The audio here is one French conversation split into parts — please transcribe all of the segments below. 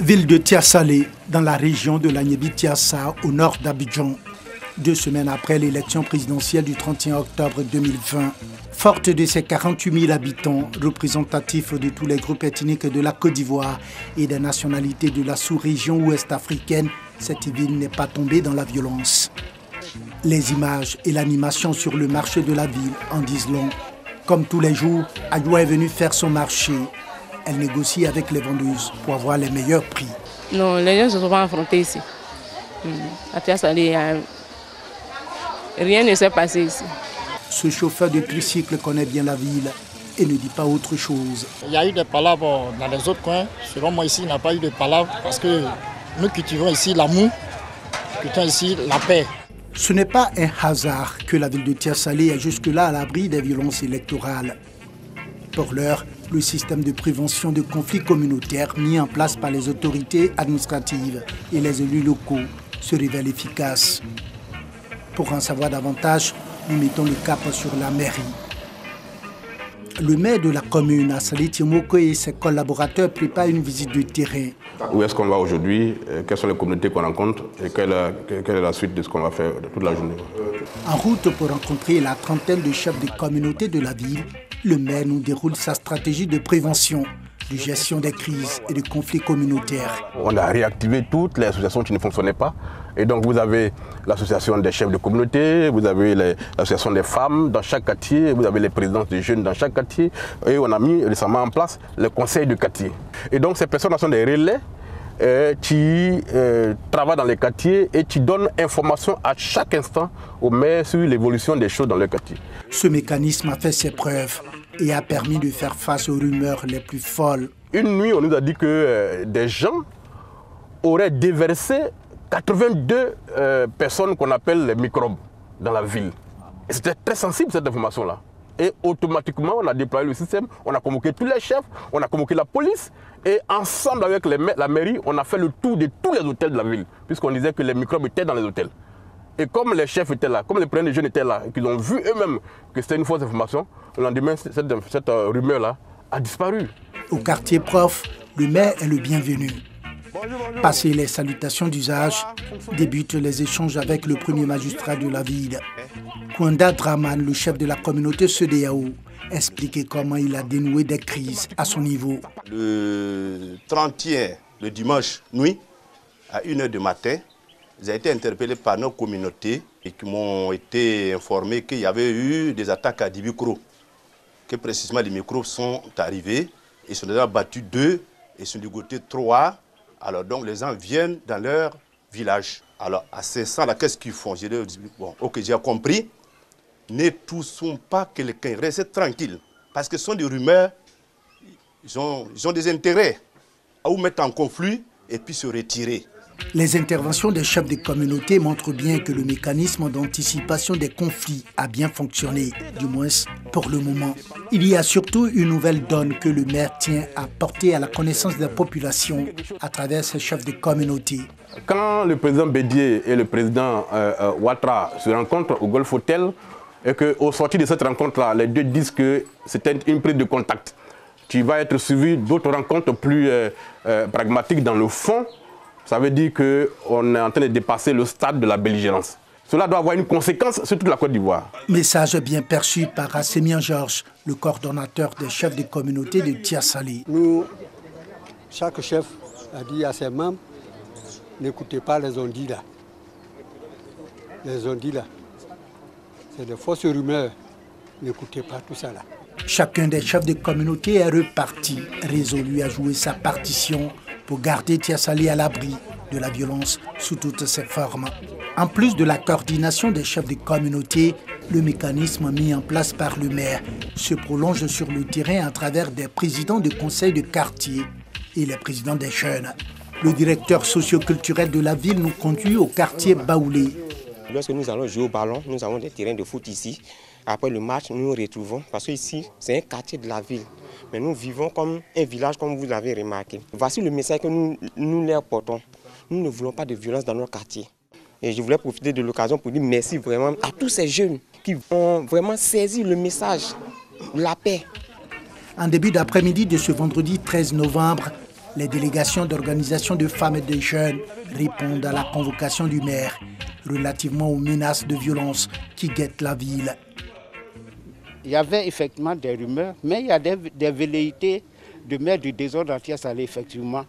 Ville de Tiassalé, dans la région de l'Agnébi-Tiassa, au nord d'Abidjan. 2 semaines après l'élection présidentielle du 31 octobre 2020. Forte de ses 48 000 habitants, représentatifs de tous les groupes ethniques de la Côte d'Ivoire et des nationalités de la sous-région ouest africaine, cette ville n'est pas tombée dans la violence. Les images et l'animation sur le marché de la ville en disent long. Comme tous les jours, Ayoua est venue faire son marché. Elle négocie avec les vendeuses pour avoir les meilleurs prix. Non, les gens ne se sont pas affrontés ici. À Tiassalé, rien ne s'est passé ici. Ce chauffeur de tricycle connaît bien la ville et ne dit pas autre chose. Il y a eu des palabres dans les autres coins. Selon moi, ici, il n'y a pas eu de palabres parce que nous cultivons ici l'amour, nous cultivons ici la paix. Ce n'est pas un hasard que la ville de Tiassalé est jusque-là à l'abri des violences électorales. Pour l'heure, le système de prévention de conflits communautaires mis en place par les autorités administratives et les élus locaux se révèle efficace. Pour en savoir davantage, nous mettons le cap sur la mairie. Le maire de la commune, Assali Tiomoko, et ses collaborateurs préparent une visite de terrain. Où est-ce qu'on va aujourd'hui? Quelles sont les communautés qu'on rencontre? Et quelle est la suite de ce qu'on va faire toute la journée? En route pour rencontrer la trentaine de chefs de communautés de la ville, le maire nous déroule sa stratégie de prévention, de gestion des crises et de conflits communautaires. On a réactivé toutes les associations qui ne fonctionnaient pas. Et donc vous avez l'association des chefs de communauté, vous avez l'association des femmes dans chaque quartier, vous avez les présidences des jeunes dans chaque quartier. Et on a mis récemment en place le conseil de quartier. Et donc ces personnes sont des relais qui travaillent dans les quartiers et qui donnent information à chaque instant au maire sur l'évolution des choses dans le quartier. Ce mécanisme a fait ses preuves et a permis de faire face aux rumeurs les plus folles. Une nuit, on nous a dit que des gens auraient déversé 82 personnes qu'on appelle les microbes dans la ville. Et c'était très sensible cette information-là. Et automatiquement, on a déployé le système, on a convoqué tous les chefs, on a convoqué la police. Et ensemble avec la mairie, on a fait le tour de tous les hôtels de la ville, puisqu'on disait que les microbes étaient dans les hôtels. Et comme les chefs étaient là, comme les présidents des jeunes étaient là, et qu'ils ont vu eux-mêmes que c'était une fausse information, le lendemain, cette rumeur-là a disparu. Au quartier prof, le maire est le bienvenu. Passé les salutations d'usage, débutent les échanges avec le premier magistrat de la ville. Kwanda Draman, le chef de la communauté CEDEAO, expliquait comment il a dénoué des crises à son niveau. Le 31, le dimanche nuit, à 1h du matin, j'ai été interpellé par nos communautés et qui m'ont été informés qu'il y avait eu des attaques à 10 micros. Que précisément les micros sont arrivés, ils sont déjà battus 2 et sont ligotés 3. Alors donc les gens viennent dans leur village. Alors à ces gens-là, qu'est-ce qu'ils font? J'ai dit, bon, ok, j'ai compris. Ne touchons pas quelqu'un, restez tranquille. Parce que ce sont des rumeurs, ils ont des intérêts à vous mettre en conflit et puis se retirer. Les interventions des chefs de communauté montrent bien que le mécanisme d'anticipation des conflits a bien fonctionné, du moins pour le moment. Il y a surtout une nouvelle donne que le maire tient à porter à la connaissance des populations à travers ses chefs de communauté. Quand le président Bédié et le président Ouattara se rencontrent au Golf Hotel, et qu'au sortir de cette rencontre-là, les deux disent que c'était une prise de contact qui va être suivie d'autres rencontres plus pragmatiques dans le fond, ça veut dire qu'on est en train de dépasser le stade de la belligérance. Cela doit avoir une conséquence sur toute la Côte d'Ivoire. Message bien perçu par Assemian Georges, le coordonnateur des chefs de communauté de Tiassalé. Nous, chaque chef a dit à ses membres, n'écoutez pas les ondits là. Les ondits là, c'est des fausses rumeurs. N'écoutez pas tout ça là. Chacun des chefs de communauté est reparti, résolu à jouer sa partition pour garder Tiassalé à l'abri de la violence sous toutes ses formes. En plus de la coordination des chefs de communauté, le mécanisme mis en place par le maire se prolonge sur le terrain à travers des présidents de conseils de quartier et les présidents des jeunes. Le directeur socio-culturel de la ville nous conduit au quartier Baoulé. Lorsque nous allons jouer au ballon, nous avons des terrains de foot ici. Après le match, nous nous retrouvons parce qu'ici, c'est un quartier de la ville. Mais nous vivons comme un village, comme vous l'avez remarqué. Voici le message que nous leur portons. Nous ne voulons pas de violence dans notre quartier. Et je voulais profiter de l'occasion pour dire merci vraiment à tous ces jeunes qui ont vraiment saisi le message de la paix. En début d'après-midi de ce vendredi 13 novembre, les délégations d'organisations de femmes et de jeunes répondent à la convocation du maire relativement aux menaces de violence qui guettent la ville. Il y avait effectivement des rumeurs, mais il y a des velléités de mettre du désordre à Tiasalé, effectivement.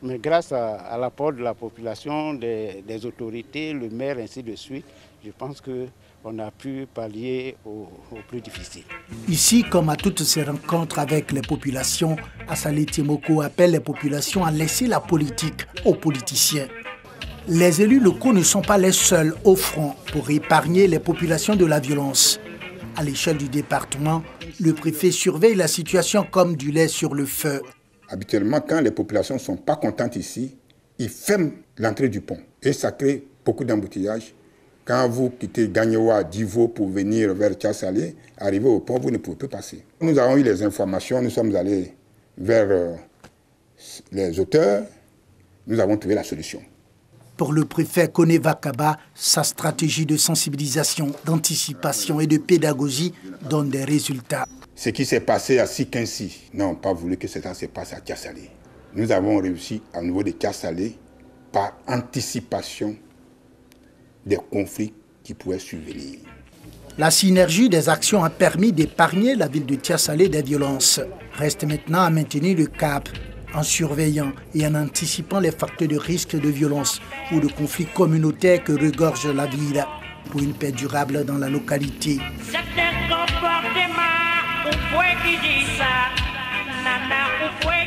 Mais grâce à l'apport de la population, des autorités, le maire, ainsi de suite, je pense qu'on a pu pallier au plus difficile. Ici, comme à toutes ces rencontres avec les populations, Assalé Tiemoko appelle les populations à laisser la politique aux politiciens. Les élus locaux ne sont pas les seuls au front pour épargner les populations de la violence. À l'échelle du département, le préfet surveille la situation comme du lait sur le feu. Habituellement, quand les populations ne sont pas contentes ici, ils ferment l'entrée du pont. Et ça crée beaucoup d'embouteillages. Quand vous quittez Gagnoa, Divo pour venir vers Tiasalé, arriver au pont, vous ne pouvez plus passer. Nous avons eu les informations, nous sommes allés vers les auteurs, nous avons trouvé la solution. Pour le préfet Kone Vakaba, sa stratégie de sensibilisation, d'anticipation et de pédagogie donne des résultats. Ce qui s'est passé à Sikinsi, n'ont pas voulu que ça se passe à Tiasalé. Nous avons réussi au niveau de Tiasalé par anticipation des conflits qui pouvaient survenir. La synergie des actions a permis d'épargner la ville de Tiasalé des violences. Reste maintenant à maintenir le cap en surveillant et en anticipant les facteurs de risque de violence ou de conflits communautaires que regorge la ville pour une paix durable dans la localité. C'est un comportement, on peut dire ça, nana, on peut